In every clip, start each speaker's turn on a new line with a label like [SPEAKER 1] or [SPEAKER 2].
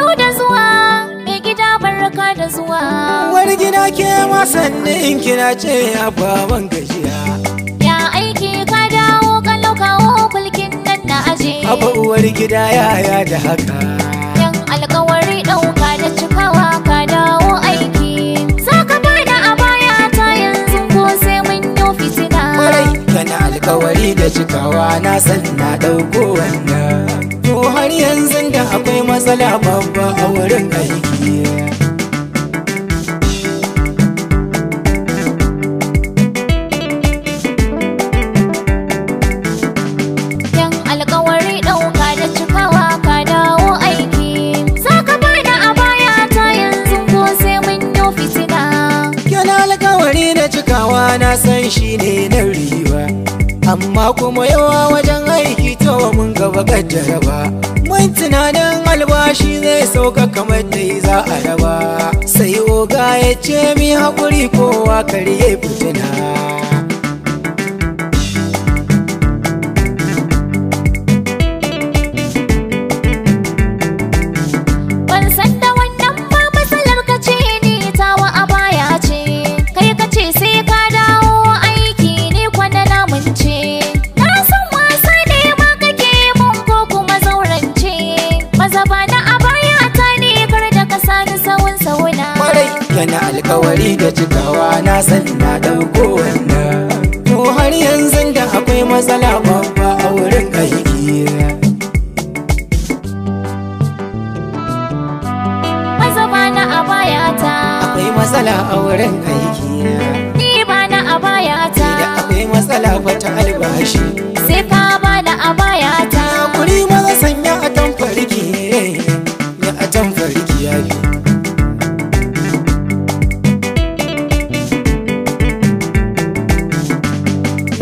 [SPEAKER 1] Sannu da zuwa, mai gida barka da zuwa.
[SPEAKER 2] Uwar gida ke wasannin kina ce ya baban gajiya.
[SPEAKER 1] Ya aiki ka dawo kalau kawo kulkin nan na aje.
[SPEAKER 2] Haba uwar gida yaya da haka.
[SPEAKER 1] Yan alkawari ɗauka da cikawa ka dawo aiki. Za ka bada a baya ta yanzu ko sai mun yi fitina.
[SPEAKER 2] Kwarai kana alkawari da cikawa na san na ɗauko wannan. To har yanzu da akwai matsala babba a wurin aiki.
[SPEAKER 1] Yan alkawari ɗauka da cikawa ka dawo aiki. Za ka bada a baya ta yanzu ko sai mun yi fitina.
[SPEAKER 2] Kana alkawari da cikawa na san shi ne na riba. Amma kuma yawa wajen aiki to mun gaba kaddara ba. Mun tunanin albashi zai sauka kamar dai za a raba. Sai oga ya ce mi haƙuri kowa karye fitina.
[SPEAKER 1] Ban san da wannan ba matsalar ka ce ni tawa a baya ce. Kai ka ce sai ka dawo aiki ni kwana namun ce. Na san wasa ne ma kake mun ko kuma zaurance. Maza ba na a baya ta ne kar da ka sani sawun sauna.
[SPEAKER 2] Kwarai yana alkawari da cikawa na san na ɗauko wannan. To har yanzu da akwai matsala babba a wurin aiki.
[SPEAKER 1] Maza ba na a baya ta.
[SPEAKER 2] Akwai matsala a wurin aiki.
[SPEAKER 1] Ni ba na a baya ta.
[SPEAKER 2] Da akwai matsala fata albashi.
[SPEAKER 1] Sai ka ba da a baya ta.
[SPEAKER 2] Kuri maza sanya a tamfarki. Ya a tamfarki ya fi.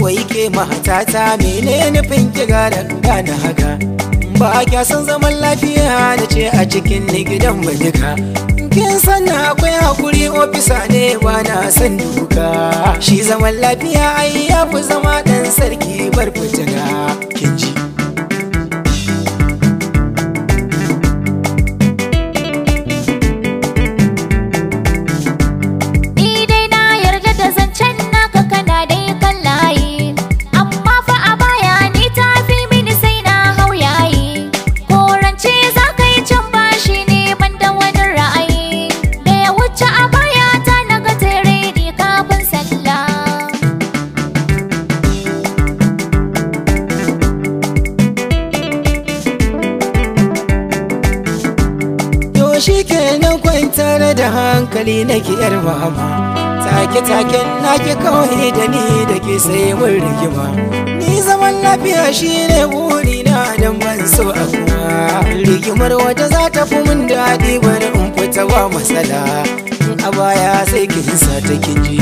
[SPEAKER 2] Wai ke mahatata mene nufin ki gane haka. Ba kya san zaman lafiya da ce a cikin ni gidan ba duka. Kin san na akwai hakuri ofisa ne ba na san duka. Shi zaman lafiya ai ya fi zama ɗan sarki bar fitina. Kin ji.
[SPEAKER 1] Ni dai na yarda da zancen naka kana dai kan layi. Amma fa a baya ni ta fi mini sai na hau yayi. Korance za ka yi can bashi ne ban da wani ra'ayi. Da ya wuce a baya ta naga tere ni kafin sallah.
[SPEAKER 2] To shi kenan kwantar da hankali nake yar mama. Take-taken naki kawai da ni da ke sai mun rigima. Ni zaman lafiya shi ne burina don ban so a kuma. Rigimar wata za ta fi mun daɗi bari in fita ba matsala. In a baya sai kin sa ta kin ji.